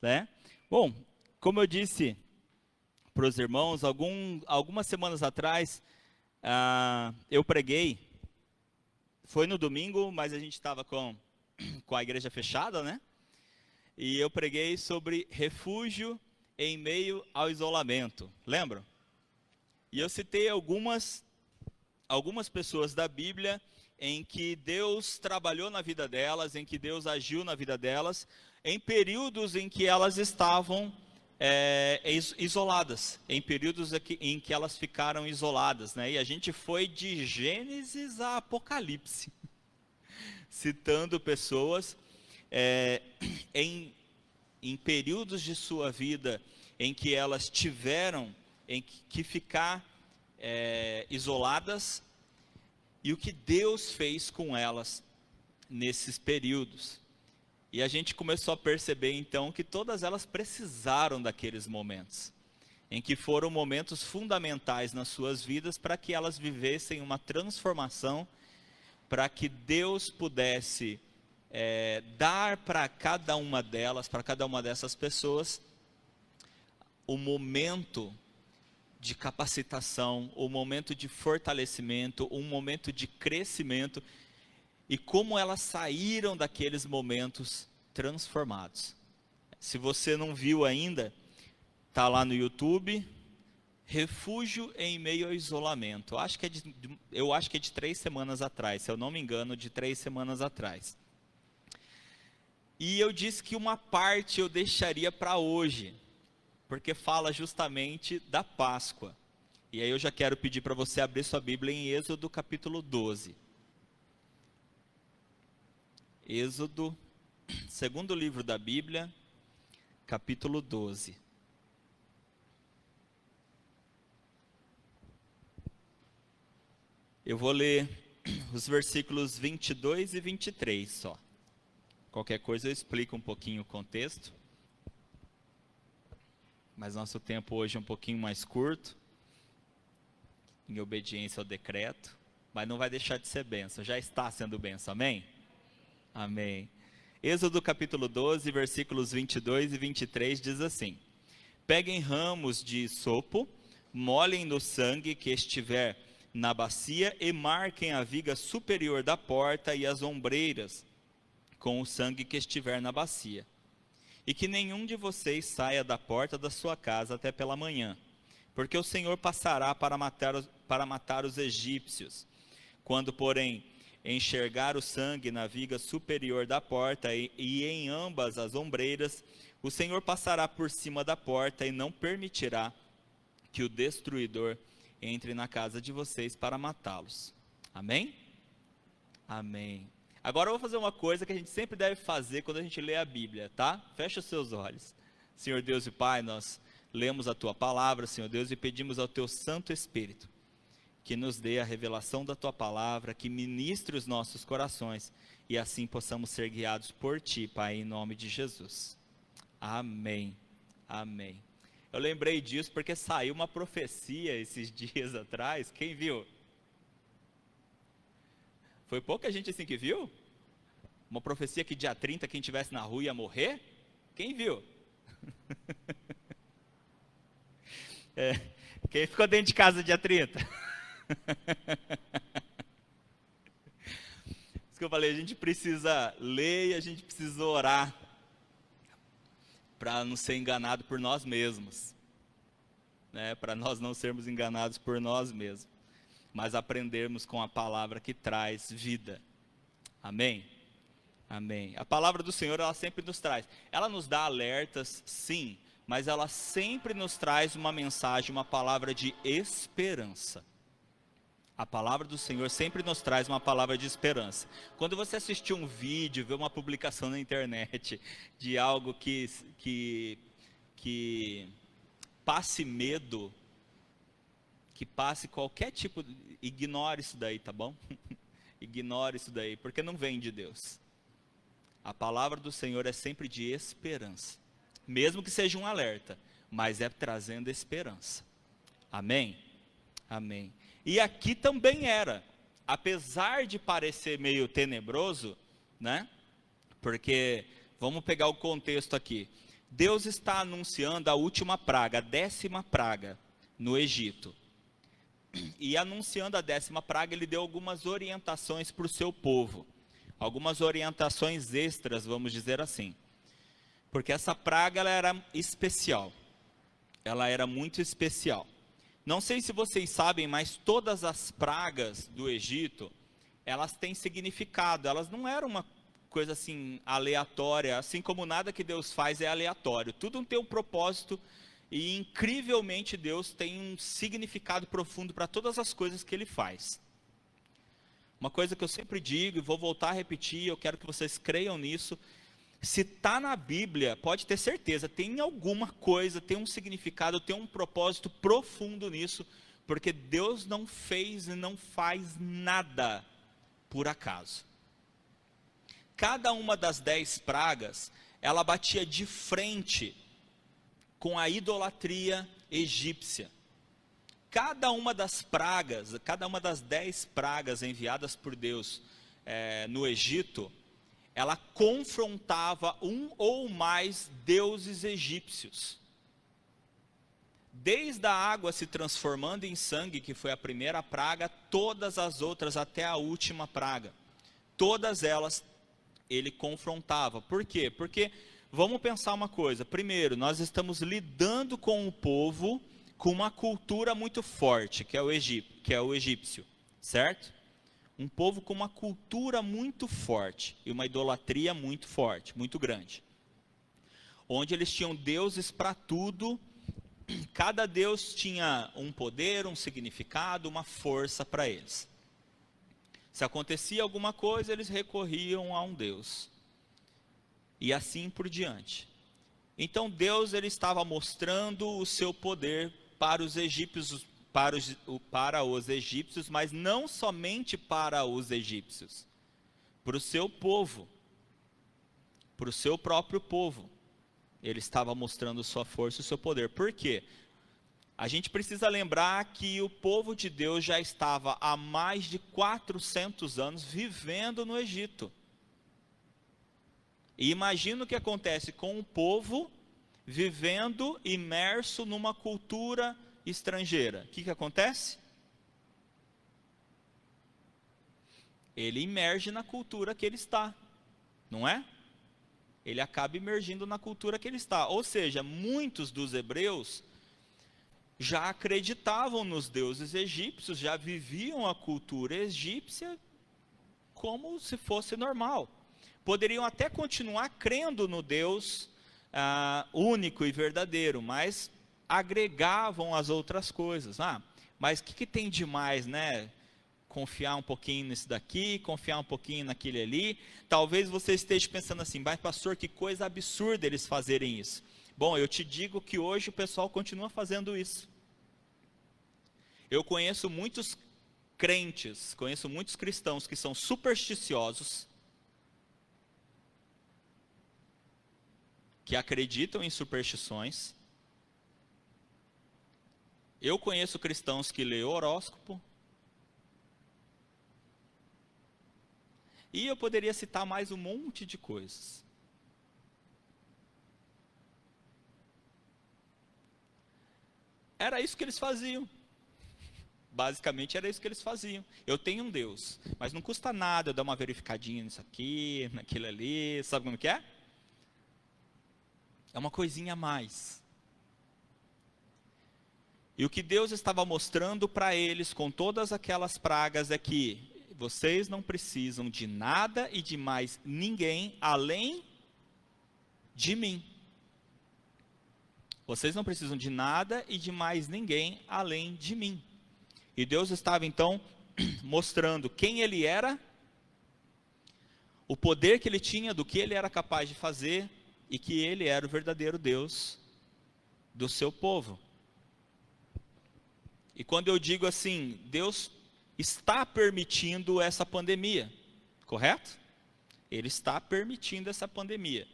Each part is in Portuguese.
né? Bom, como eu disse para os irmãos, algumas semanas atrás, eu preguei, foi no domingo, mas a gente estava com a igreja fechada, né? E eu preguei sobre refúgio em meio ao isolamento, lembram? E eu citei algumas pessoas da Bíblia em que Deus trabalhou na vida delas, em que Deus agiu na vida delas, em períodos em que elas estavam isoladas, em períodos em que elas ficaram isoladas, né? E a gente foi de Gênesis a Apocalipse, citando pessoas é, em períodos de sua vida em que elas tiveram que ficar isoladas, e o que Deus fez com elas nesses períodos. E a gente começou a perceber então que todas elas precisaram daqueles momentos, em que foram momentos fundamentais nas suas vidas para que elas vivessem uma transformação, para que Deus pudesse dar para cada uma delas, para cada uma dessas pessoas, o momento de capacitação, o momento de fortalecimento, um momento de crescimento, e como elas saíram daqueles momentos transformados. Se você não viu ainda, está lá no YouTube, Refúgio em Meio ao Isolamento. Eu acho que é de 3 semanas atrás, se eu não me engano, de 3 semanas atrás. E eu disse que uma parte eu deixaria para hoje, porque fala justamente da Páscoa. E aí eu já quero pedir para você abrir sua Bíblia em Êxodo capítulo 12. Êxodo, segundo livro da Bíblia, capítulo 12. Eu vou ler os versículos 22 e 23 só. Qualquer coisa eu explico um pouquinho o contexto. Mas nosso tempo hoje é um pouquinho mais curto, em obediência ao decreto, mas não vai deixar de ser bênção, já está sendo bênção, amém? Amém. Êxodo capítulo 12, versículos 22 e 23 diz assim: Peguem ramos de isopo, molhem no sangue que estiver na bacia e marquem a viga superior da porta e as ombreiras com o sangue que estiver na bacia. E que nenhum de vocês saia da porta da sua casa até pela manhã, porque o Senhor passará para matar os egípcios. Quando, porém, enxergar o sangue na viga superior da porta e em ambas as ombreiras, o Senhor passará por cima da porta e não permitirá que o destruidor entre na casa de vocês para matá-los. Amém? Amém. Agora eu vou fazer uma coisa que a gente sempre deve fazer quando a gente lê a Bíblia, tá? Fecha os seus olhos. Senhor Deus e Pai, nós lemos a Tua palavra, Senhor Deus, e pedimos ao Teu Santo Espírito que nos dê a revelação da Tua palavra, que ministre os nossos corações, e assim possamos ser guiados por Ti, Pai, em nome de Jesus. Amém. Amém. Eu lembrei disso porque saiu uma profecia esses dias atrás, quem viu? Foi pouca gente assim que viu? Uma profecia que dia 30 quem estivesse na rua ia morrer? Quem viu? Quem ficou dentro de casa dia 30? Isso que eu falei, a gente precisa ler e a gente precisa orar para não ser enganado por nós mesmos, né? Para nós não sermos enganados por nós mesmos, mas aprendermos com a palavra que traz vida. Amém? Amém. A palavra do Senhor, ela sempre nos traz. Ela nos dá alertas, sim, mas ela sempre nos traz uma mensagem, uma palavra de esperança. A palavra do Senhor sempre nos traz uma palavra de esperança. Quando você assistir um vídeo, ver uma publicação na internet de algo que passe medo, que passe qualquer tipo, ignore isso daí, tá bom? Ignore isso daí, porque não vem de Deus. A palavra do Senhor é sempre de esperança, mesmo que seja um alerta, mas é trazendo esperança. Amém? Amém. E aqui também era, apesar de parecer meio tenebroso, né? Porque, vamos pegar o contexto aqui. Deus está anunciando a última praga, a 10ª praga no Egito. E anunciando a 10ª praga, ele deu algumas orientações para o seu povo. Algumas orientações extras, vamos dizer assim. Porque essa praga ela era especial. Ela era muito especial. Não sei se vocês sabem, mas todas as pragas do Egito, elas têm significado. Elas não eram uma coisa assim aleatória, assim como nada que Deus faz é aleatório. Tudo tem um propósito e incrivelmente Deus tem um significado profundo para todas as coisas que Ele faz. Uma coisa que eu sempre digo e vou voltar a repetir, eu quero que vocês creiam nisso. Se está na Bíblia, pode ter certeza, tem alguma coisa, tem um significado, tem um propósito profundo nisso, porque Deus não fez e não faz nada por acaso. Cada uma das 10 pragas, ela batia de frente com a idolatria egípcia. Cada uma das pragas, cada uma das 10 pragas enviadas por Deus no Egito, ela confrontava um ou mais deuses egípcios. Desde a água se transformando em sangue, que foi a primeira praga, todas as outras até a última praga, todas elas ele confrontava. Por quê? Porque, vamos pensar uma coisa, primeiro, nós estamos lidando com um povo com uma cultura muito forte, que é o egípcio, certo? Um povo com uma cultura muito forte e uma idolatria muito forte, muito grande. Onde eles tinham deuses para tudo, cada deus tinha um poder, um significado, uma força para eles. Se acontecia alguma coisa, eles recorriam a um deus. E assim por diante. Então Deus ele estava mostrando o seu poder para os egípcios, para os egípcios, mas não somente para os egípcios, para o seu povo, para o seu próprio povo. Ele estava mostrando sua força e o seu poder. Por quê? A gente precisa lembrar que o povo de Deus já estava há mais de 400 anos vivendo no Egito. E imagina o que acontece com um povo vivendo imerso numa cultura estrangeira. O que acontece? Ele imerge na cultura que ele está, não é? Ele acaba imergindo na cultura que ele está. Ou seja, muitos dos hebreus já acreditavam nos deuses egípcios, já viviam a cultura egípcia como se fosse normal. Poderiam até continuar crendo no Deus único e verdadeiro, mas agregavam as outras coisas. Mas o que tem de mais, né? Confiar um pouquinho nisso daqui, confiar um pouquinho naquele ali. Talvez você esteja pensando assim, mas pastor, que coisa absurda eles fazerem isso. Bom, eu te digo que hoje o pessoal continua fazendo isso. Eu conheço muitos crentes, conheço muitos cristãos que são supersticiosos, que acreditam em superstições. Eu conheço cristãos que lêem horóscopo. E eu poderia citar mais um monte de coisas. Era isso que eles faziam. Basicamente era isso que eles faziam. Eu tenho um Deus, mas não custa nada eu dar uma verificadinha nisso aqui, naquilo ali. Sabe como que é? É uma coisinha a mais. E o que Deus estava mostrando para eles com todas aquelas pragas é que vocês não precisam de nada e de mais ninguém além de mim. Vocês não precisam de nada e de mais ninguém além de mim. E Deus estava então mostrando quem Ele era, o poder que Ele tinha, do que Ele era capaz de fazer e que Ele era o verdadeiro Deus do seu povo. E quando eu digo assim, Deus está permitindo essa pandemia, correto? Ele está permitindo essa pandemia.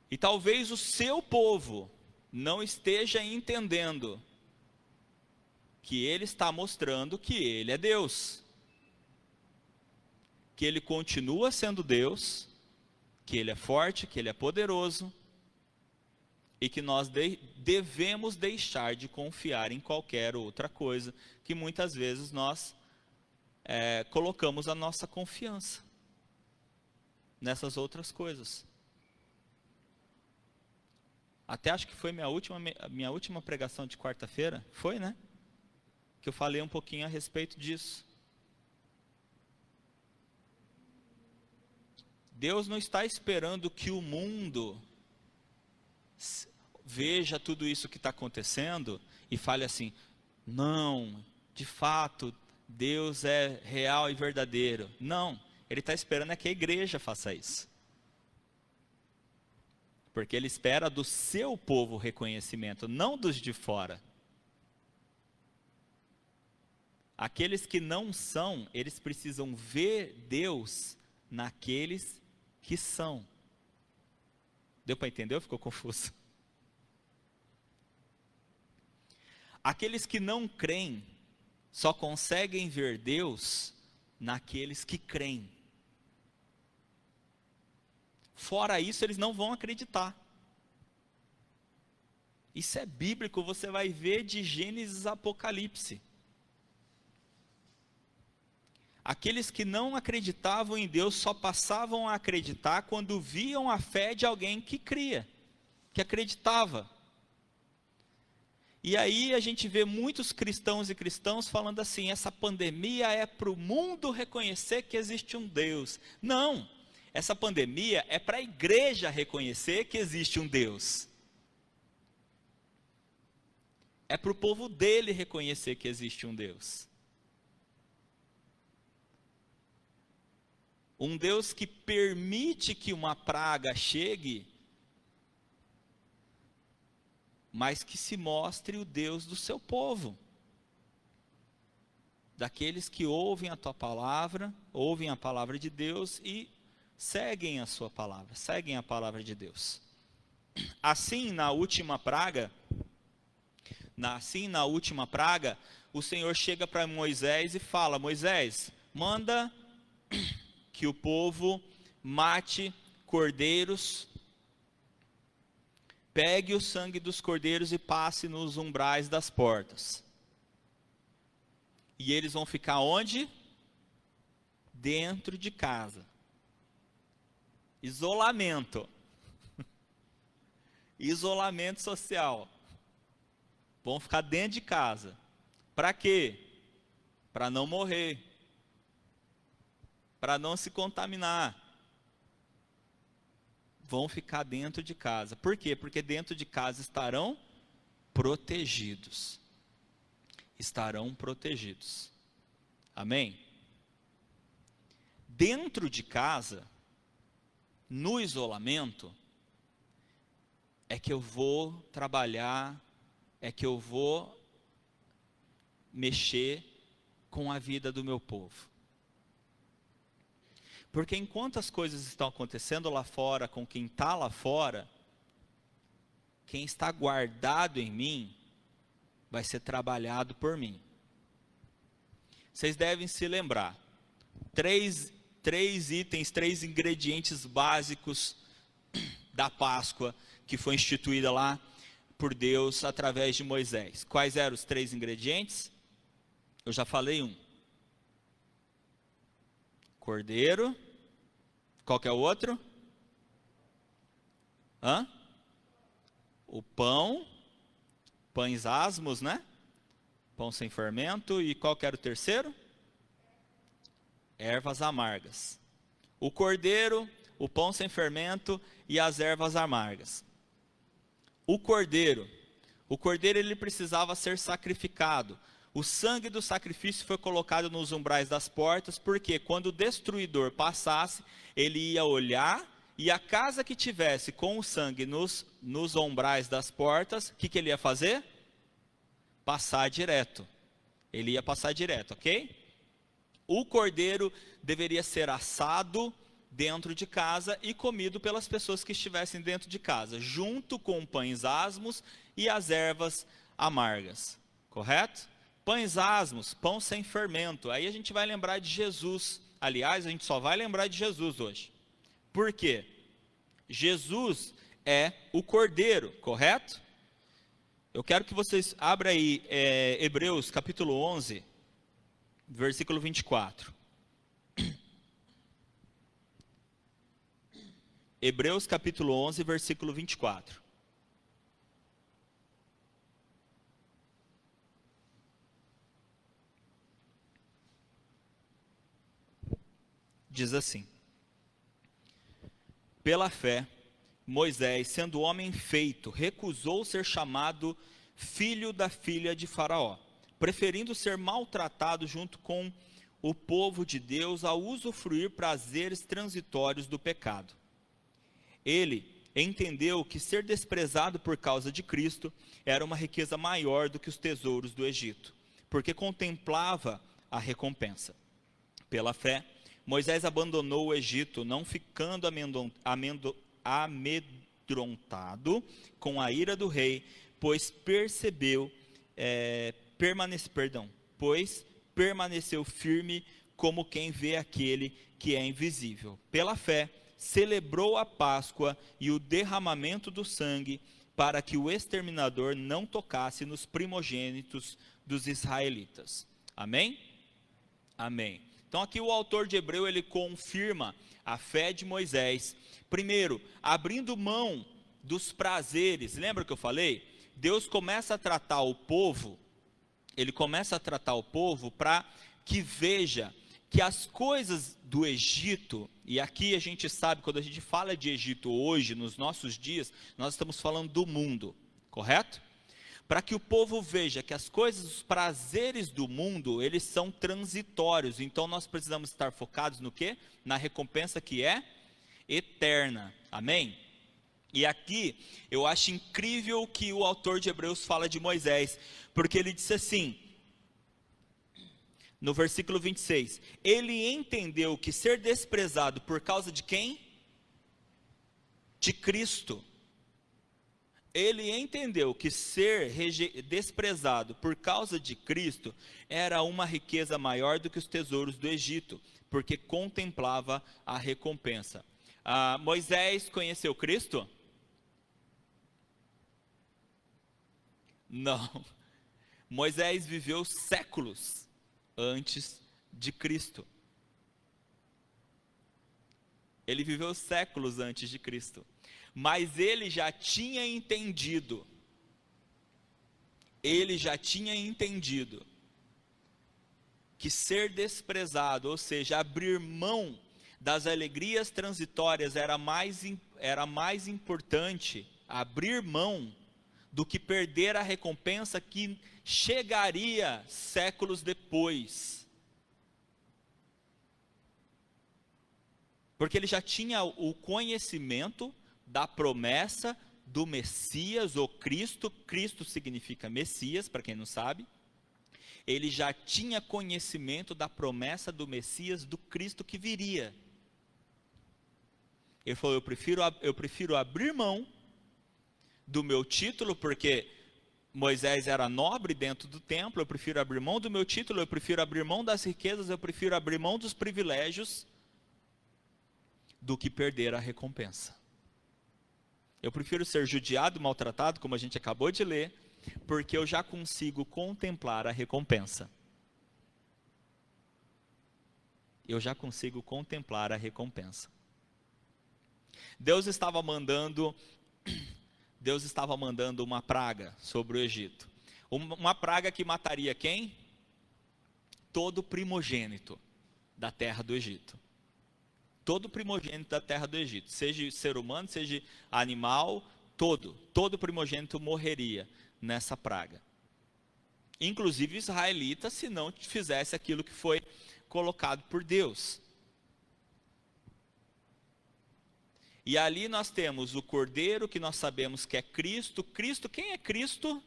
E talvez o seu povo não esteja entendendo que Ele está mostrando que Ele é Deus. Que Ele continua sendo Deus, que Ele é forte, que Ele é poderoso, e que nós devemos deixar de confiar em qualquer outra coisa, que muitas vezes nós colocamos a nossa confiança nessas outras coisas. Até acho que foi minha última pregação de quarta-feira, foi, né? Que eu falei um pouquinho a respeito disso. Deus não está esperando que o mundo veja tudo isso que está acontecendo e fale assim: não, de fato, Deus é real e verdadeiro. Não, Ele está esperando é que a igreja faça isso. Porque Ele espera do seu povo reconhecimento, não dos de fora. Aqueles que não são, eles precisam ver Deus naqueles que são. Deu para entender ou ficou confuso? Aqueles que não creem só conseguem ver Deus naqueles que creem. Fora isso, eles não vão acreditar. Isso é bíblico, você vai ver de Gênesis a Apocalipse. Aqueles que não acreditavam em Deus só passavam a acreditar quando viam a fé de alguém que cria, que acreditava. E aí a gente vê muitos cristãos e cristãs falando assim: essa pandemia é para o mundo reconhecer que existe um Deus. Não, essa pandemia é para a igreja reconhecer que existe um Deus. É para o povo dele reconhecer que existe um Deus. Um Deus que permite que uma praga chegue, mas que se mostre o Deus do seu povo. Daqueles que ouvem a tua palavra, ouvem a palavra de Deus e seguem a sua palavra, seguem a palavra de Deus. Assim, na última praga, o Senhor chega para Moisés e fala: Moisés, manda que o povo mate cordeiros, pegue o sangue dos cordeiros e passe nos umbrais das portas. E eles vão ficar onde? Dentro de casa. Isolamento. Isolamento social. Vão ficar dentro de casa. Para quê? Para não morrer. Para não se contaminar. Vão ficar dentro de casa. Por quê? Porque dentro de casa estarão protegidos. Estarão protegidos. Amém? Dentro de casa, no isolamento, é que eu vou trabalhar, é que eu vou mexer com a vida do meu povo. Porque enquanto as coisas estão acontecendo lá fora, com quem está lá fora, quem está guardado em mim, vai ser trabalhado por mim. Vocês devem se lembrar, três ingredientes básicos da Páscoa, que foi instituída lá por Deus através de Moisés. Quais eram os 3 ingredientes? Eu já falei um. Cordeiro. Qual que é o outro? O pão. Pães asmos, né? Pão sem fermento. E qual que era o terceiro? Ervas amargas. O cordeiro, o pão sem fermento e as ervas amargas. O cordeiro ele precisava ser sacrificado. O sangue do sacrifício foi colocado nos umbrais das portas, porque quando o destruidor passasse, ele ia olhar, e a casa que tivesse com o sangue nos umbrais das portas, o que ele ia fazer? Passar direto. Ele ia passar direto, ok? O cordeiro deveria ser assado dentro de casa e comido pelas pessoas que estivessem dentro de casa, junto com pães asmos e as ervas amargas, correto? Pães asmos, pão sem fermento. Aí a gente vai lembrar de Jesus. Aliás, a gente só vai lembrar de Jesus hoje. Por quê? Jesus é o cordeiro, correto? Eu quero que vocês abram aí Hebreus capítulo 11, versículo 24. Hebreus capítulo 11, versículo 24. Diz assim: pela fé, Moisés, sendo homem feito, recusou ser chamado filho da filha de Faraó, preferindo ser maltratado junto com o povo de Deus a usufruir prazeres transitórios do pecado. Ele entendeu que ser desprezado por causa de Cristo era uma riqueza maior do que os tesouros do Egito, porque contemplava a recompensa. Pela fé, Moisés abandonou o Egito, não ficando amedrontado com a ira do rei, pois permaneceu firme como quem vê aquele que é invisível. Pela fé, celebrou a Páscoa e o derramamento do sangue, para que o exterminador não tocasse nos primogênitos dos israelitas. Amém? Amém. Então aqui o autor de Hebreu, ele confirma a fé de Moisés. Primeiro, abrindo mão dos prazeres. Lembra que eu falei? Deus começa a tratar o povo, ele começa a tratar o povo para que veja que as coisas do Egito, e aqui a gente sabe, quando a gente fala de Egito hoje, nos nossos dias, nós estamos falando do mundo, correto? Para que o povo veja que as coisas, os prazeres do mundo, eles são transitórios. Então nós precisamos estar focados no quê? Na recompensa que é eterna. Amém? E aqui eu acho incrível o que o autor de Hebreus fala de Moisés, porque ele disse assim, no versículo 26, ele entendeu que ser desprezado por causa de quem? De Cristo. Ele entendeu que ser desprezado por causa de Cristo era uma riqueza maior do que os tesouros do Egito, porque contemplava a recompensa. Moisés conheceu Cristo? Não. Moisés viveu séculos antes de Cristo. Ele viveu séculos antes de Cristo. Mas ele já tinha entendido, que ser desprezado, ou seja, abrir mão das alegrias transitórias era mais importante, abrir mão, do que perder a recompensa que chegaria séculos depois. Porque ele já tinha o conhecimento da promessa do Messias, ou Cristo. Cristo significa Messias, para quem não sabe. Ele já tinha conhecimento da promessa do Messias, do Cristo que viria. Ele falou, eu prefiro abrir mão do meu título, porque Moisés era nobre dentro do templo, eu prefiro abrir mão do meu título, eu prefiro abrir mão das riquezas, eu prefiro abrir mão dos privilégios, do que perder a recompensa. Eu prefiro ser judiado, maltratado, como a gente acabou de ler, porque eu já consigo contemplar a recompensa. Eu já consigo contemplar a recompensa. Deus estava mandando uma praga sobre o Egito. Uma praga que mataria quem? Todo primogênito da terra do Egito. Todo primogênito da terra do Egito, seja ser humano, seja animal, todo primogênito morreria nessa praga. Inclusive israelita, se não fizesse aquilo que foi colocado por Deus. E ali nós temos o cordeiro, que nós sabemos que é Cristo. Cristo, quem é Cristo?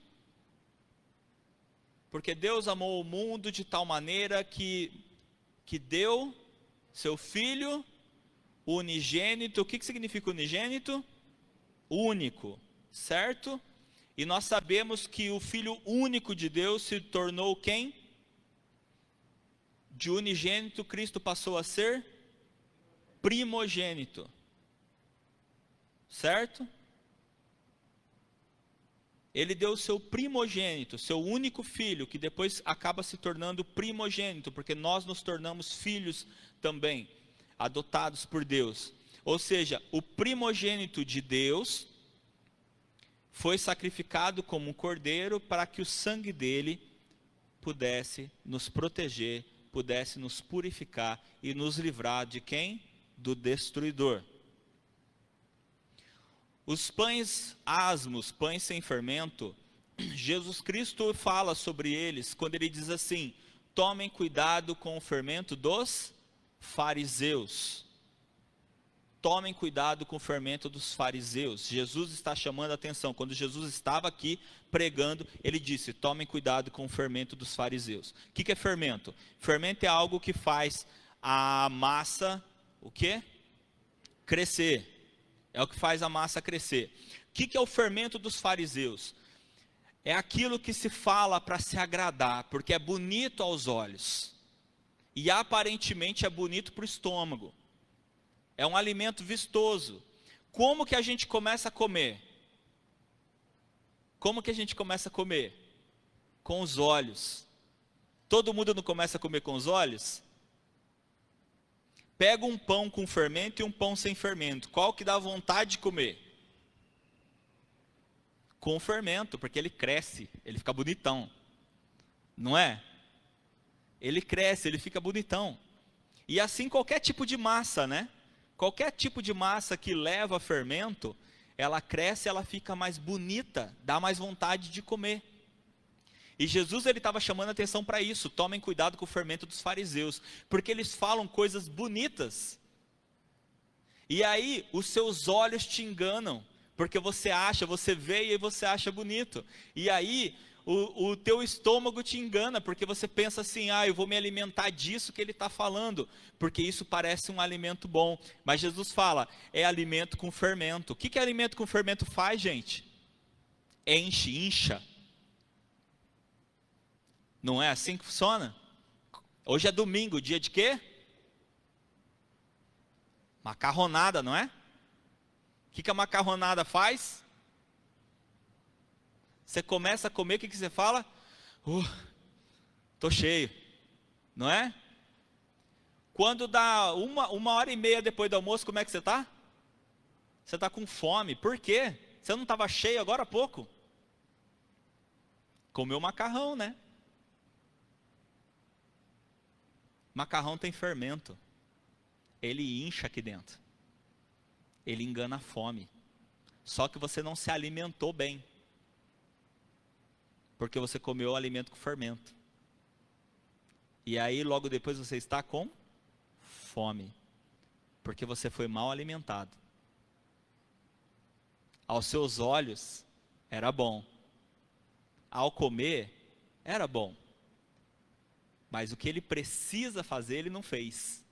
Porque Deus amou o mundo de tal maneira que deu seu Filho unigênito. O que significa unigênito? Único, certo? E nós sabemos que o Filho único de Deus se tornou quem? De unigênito, Cristo passou a ser primogênito. Certo? Ele deu o seu primogênito, seu único filho, que depois acaba se tornando primogênito, porque nós nos tornamos filhos também, adotados por Deus. Ou seja, o primogênito de Deus foi sacrificado como um cordeiro para que o sangue dele pudesse nos proteger, pudesse nos purificar e nos livrar de quem? Do destruidor. Os pães asmos, pães sem fermento, Jesus Cristo fala sobre eles quando ele diz assim: tomem cuidado com o fermento dos fariseus. Tomem cuidado com o fermento dos fariseus. Jesus está chamando a atenção. Quando Jesus estava aqui pregando, ele disse: tomem cuidado com o fermento dos fariseus. O que é fermento? Fermento é algo que faz a massa, o quê? Crescer. É o que faz a massa crescer. O que é o fermento dos fariseus? É aquilo que se fala para se agradar, porque é bonito aos olhos. E aparentemente é bonito para o estômago. É um alimento vistoso. Como que a gente começa a comer? Como que a gente começa a comer? Com os olhos. Todo mundo não começa a comer com os olhos? Pega um pão com fermento e um pão sem fermento. Qual que dá vontade de comer? Com fermento, porque ele cresce, ele fica bonitão. Não é? Ele cresce, ele fica bonitão. E assim qualquer tipo de massa, né? Qualquer tipo de massa que leva fermento, ela cresce, ela fica mais bonita, dá mais vontade de comer. E Jesus ele estava chamando a atenção para isso. Tomem cuidado com o fermento dos fariseus, porque eles falam coisas bonitas. E aí os seus olhos te enganam, porque você acha, você vê e você acha bonito. E aí o teu estômago te engana, porque você pensa assim: eu vou me alimentar disso que ele está falando, porque isso parece um alimento bom. Mas Jesus fala, é alimento com fermento. O que alimento com fermento faz, gente? Enche, incha. Não é assim que funciona? Hoje é domingo, dia de quê? Macarronada, não é? O que a macarronada faz? Você começa a comer, o que você fala? Tô cheio, não é? Quando dá uma hora e meia depois do almoço, como é que você está? Você está com fome. Por quê? Você não estava cheio agora há pouco? Comeu macarrão, né? Macarrão tem fermento. Ele incha aqui dentro. Ele engana a fome. Só que você não se alimentou bem. Porque você comeu o alimento com fermento. E aí logo depois você está com fome. Porque você foi mal alimentado. Aos seus olhos era bom. Ao comer era bom. Mas o que ele precisa fazer, ele não fez.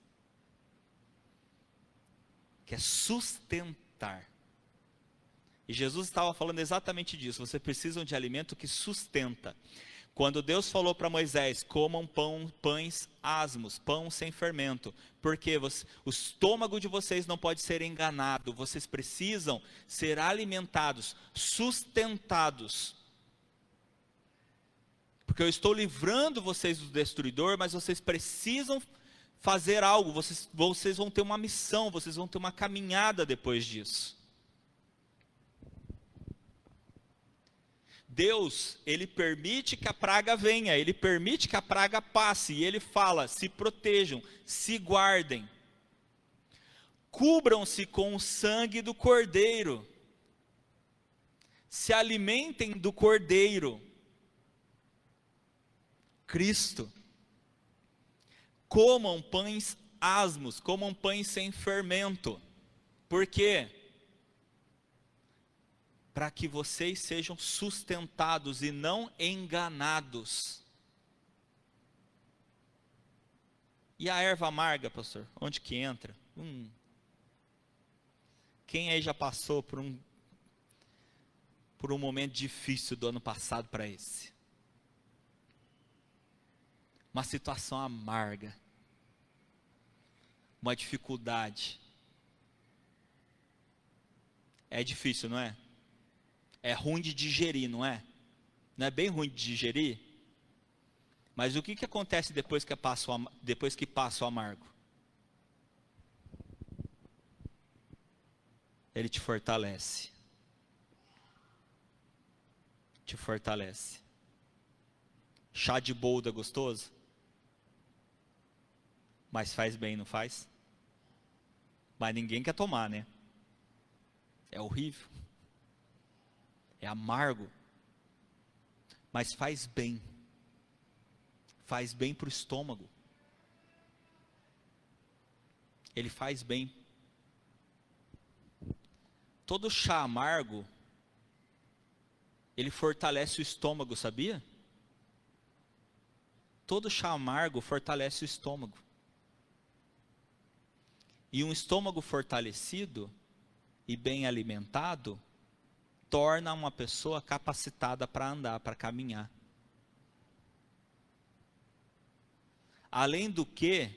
Que é sustentar. E Jesus estava falando exatamente disso. Vocês precisam de alimento que sustenta. Quando Deus falou para Moisés: comam pães asmos, pão sem fermento. Porque o estômago de vocês não pode ser enganado. Vocês precisam ser alimentados, sustentados. Porque eu estou livrando vocês do destruidor, mas vocês precisam fazer algo. Vocês vão ter uma missão, vocês vão ter uma caminhada depois disso. Deus, ele permite que a praga venha, ele permite que a praga passe, e ele fala: se protejam, se guardem, cubram-se com o sangue do cordeiro, se alimentem do cordeiro, Cristo, comam pães asmos, comam pães sem fermento. Por quê? Para que vocês sejam sustentados e não enganados. E a erva amarga, pastor? Onde que entra? Quem aí já passou por um momento difícil do ano passado para esse? Uma situação amarga. Uma dificuldade. É difícil, não é? É ruim de digerir, não é? Não é bem ruim de digerir? Mas o que acontece depois que passa o amargo? Ele te fortalece. Te fortalece. Chá de boldo é gostoso? Mas faz bem, não faz? Mas ninguém quer tomar, né? É horrível. É amargo. Mas faz bem. Faz bem para o estômago. Ele faz bem. Todo chá amargo, ele fortalece o estômago, sabia? Todo chá amargo fortalece o estômago. E um estômago fortalecido e bem alimentado torna uma pessoa capacitada para andar, para caminhar. Além do que,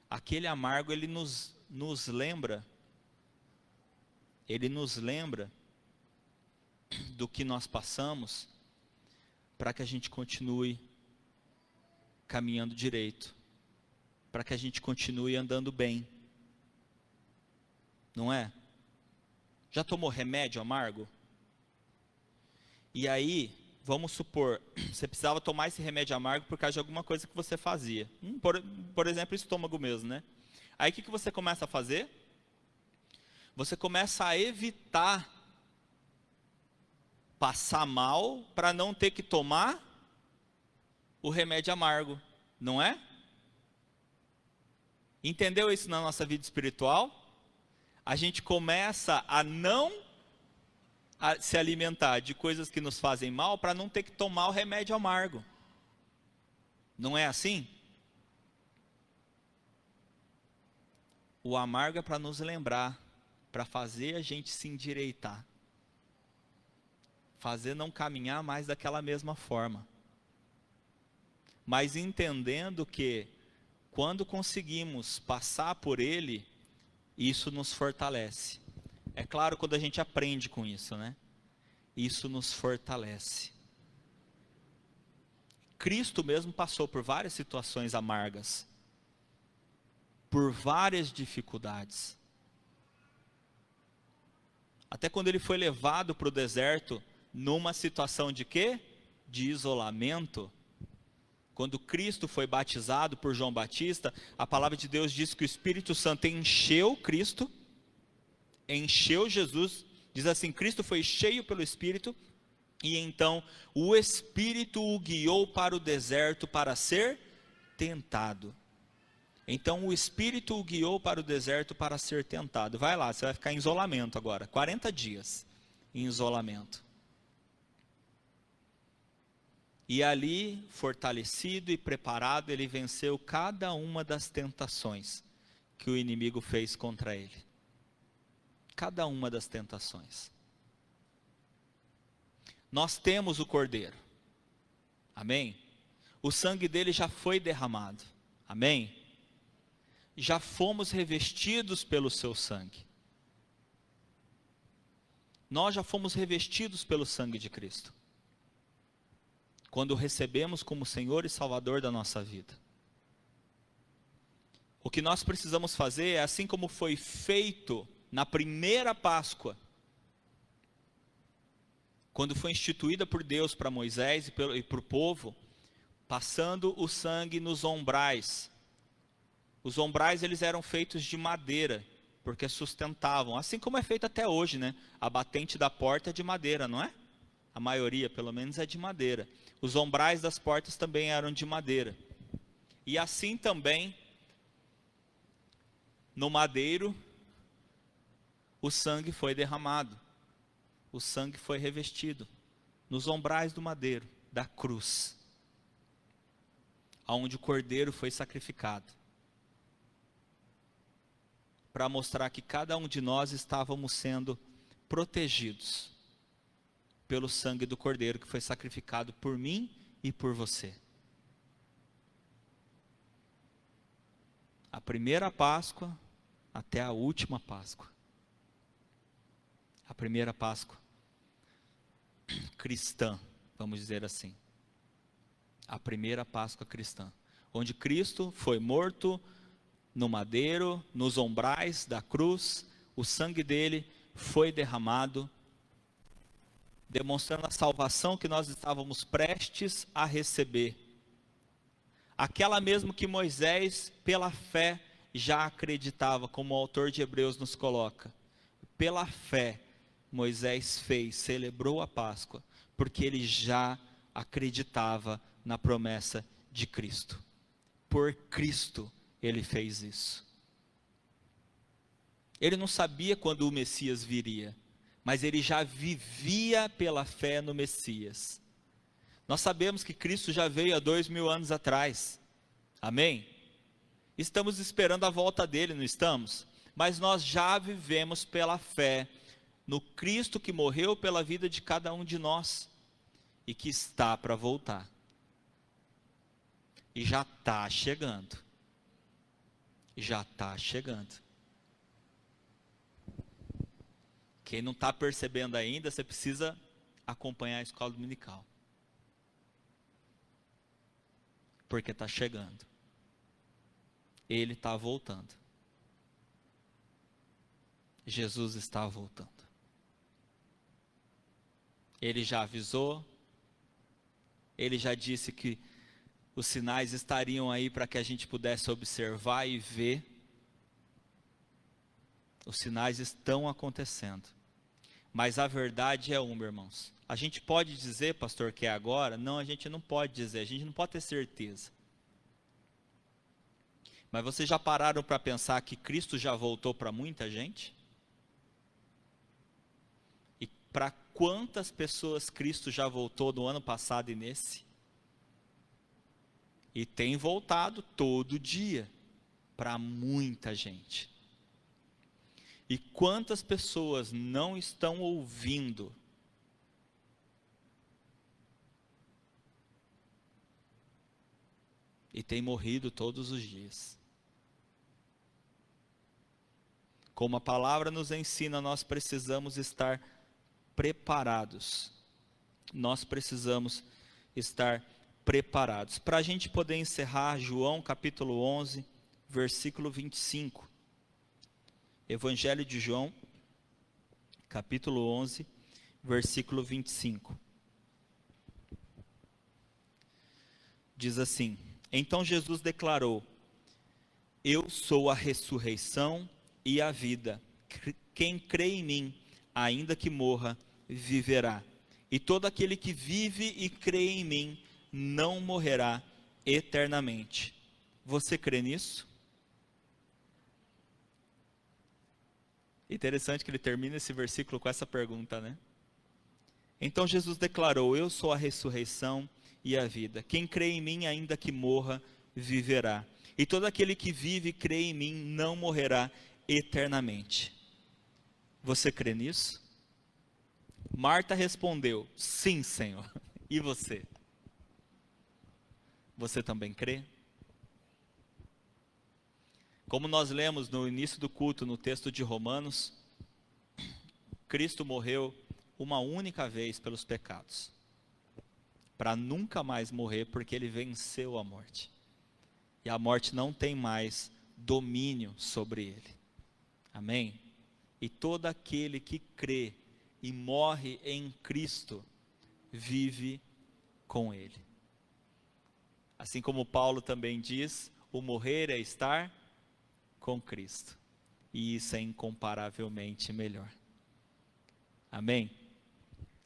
aquele amargo ele nos lembra do que nós passamos para que a gente continue caminhando direito, para que a gente continue andando bem. Não é? Já tomou remédio amargo? E aí, vamos supor, você precisava tomar esse remédio amargo por causa de alguma coisa que você fazia. Por exemplo, estômago mesmo, né? Aí o que você começa a fazer? Você começa a evitar passar mal para não ter que tomar o remédio amargo, não é? Entendeu isso na nossa vida espiritual? A gente começa a não se alimentar de coisas que nos fazem mal para não ter que tomar o remédio amargo. Não é assim? O amargo é para nos lembrar, para fazer a gente se endireitar. Fazer não caminhar mais daquela mesma forma. Mas entendendo que quando conseguimos passar por ele, isso nos fortalece. É claro quando a gente aprende com isso, né? Isso nos fortalece. Cristo mesmo passou por várias situações amargas. Por várias dificuldades. Até quando ele foi levado para o deserto, numa situação de quê? De isolamento. Quando Cristo foi batizado por João Batista, a palavra de Deus diz que o Espírito Santo encheu Cristo, encheu Jesus, diz assim, Cristo foi cheio pelo Espírito, e então o Espírito o guiou para o deserto para ser tentado. Então o Espírito o guiou para o deserto para ser tentado. Vai lá, você vai ficar em isolamento agora, 40 dias em isolamento. E ali, fortalecido e preparado, ele venceu cada uma das tentações que o inimigo fez contra ele. Cada uma das tentações. Nós temos o Cordeiro. Amém? O sangue dele já foi derramado. Amém? Já fomos revestidos pelo seu sangue. Nós já fomos revestidos pelo sangue de Cristo. Quando o recebemos como Senhor e Salvador da nossa vida. O que nós precisamos fazer é assim como foi feito na primeira Páscoa, quando foi instituída por Deus para Moisés e para o povo, passando o sangue nos ombrais. Os ombrais eles eram feitos de madeira, porque sustentavam, assim como é feito até hoje, né? A batente da porta é de madeira, não é? A maioria, pelo menos, é de madeira. Os ombrais das portas também eram de madeira. E assim também, no madeiro, o sangue foi derramado. O sangue foi revestido nos ombrais do madeiro, da cruz, aonde o cordeiro foi sacrificado, para mostrar que cada um de nós estávamos sendo protegidos pelo sangue do cordeiro que foi sacrificado por mim e por você. A primeira Páscoa até a última Páscoa. A primeira Páscoa. cristã, vamos dizer assim. A primeira Páscoa cristã, onde Cristo foi morto no madeiro, nos umbrais da cruz, o sangue dele foi derramado, demonstrando a salvação que nós estávamos prestes a receber. Aquela mesmo que Moisés, pela fé, já acreditava, como o autor de Hebreus nos coloca. Pela fé, Moisés celebrou a Páscoa, porque ele já acreditava na promessa de Cristo. Por Cristo, ele fez isso. Ele não sabia quando o Messias viria, mas ele já vivia pela fé no Messias. Nós sabemos que Cristo já veio há 2000 anos atrás, amém? Estamos esperando a volta dele, não estamos? Mas nós já vivemos pela fé no Cristo que morreu pela vida de cada um de nós e que está para voltar. E já está chegando. Já está chegando. Quem não está percebendo ainda, você precisa acompanhar a escola dominical. Porque está chegando. Ele está voltando. Jesus está voltando. Ele já avisou. Ele já disse que os sinais estariam aí para que a gente pudesse observar e ver. Os sinais estão acontecendo. Mas a verdade é uma, irmãos. A gente pode dizer, pastor, que é agora? Não, a gente não pode dizer, a gente não pode ter certeza. Mas vocês já pararam para pensar que Cristo já voltou para muita gente? E para quantas pessoas Cristo já voltou no ano passado e nesse? E tem voltado todo dia para muita gente. E quantas pessoas não estão ouvindo? E tem morrido todos os dias. Como a palavra nos ensina, nós precisamos estar preparados. Nós precisamos estar preparados. Para a gente poder encerrar, João capítulo 11, versículo 25. Evangelho de João, capítulo 11, versículo 25. Diz assim: Então Jesus declarou: Eu sou a ressurreição e a vida. Quem crê em mim, ainda que morra, viverá. E todo aquele que vive e crê em mim, não morrerá eternamente. Você crê nisso? Interessante que ele termina esse versículo com essa pergunta, né? Então Jesus declarou: Eu sou a ressurreição e a vida. Quem crê em mim, ainda que morra, viverá. E todo aquele que vive e crê em mim, não morrerá eternamente. Você crê nisso? Marta respondeu: Sim, Senhor. E você? Você também crê? Como nós lemos no início do culto, no texto de Romanos, Cristo morreu uma única vez pelos pecados, para nunca mais morrer, porque ele venceu a morte. E a morte não tem mais domínio sobre ele. Amém? E todo aquele que crê e morre em Cristo, vive com ele. Assim como Paulo também diz, o morrer é estar com Cristo. E isso é incomparavelmente melhor. Amém?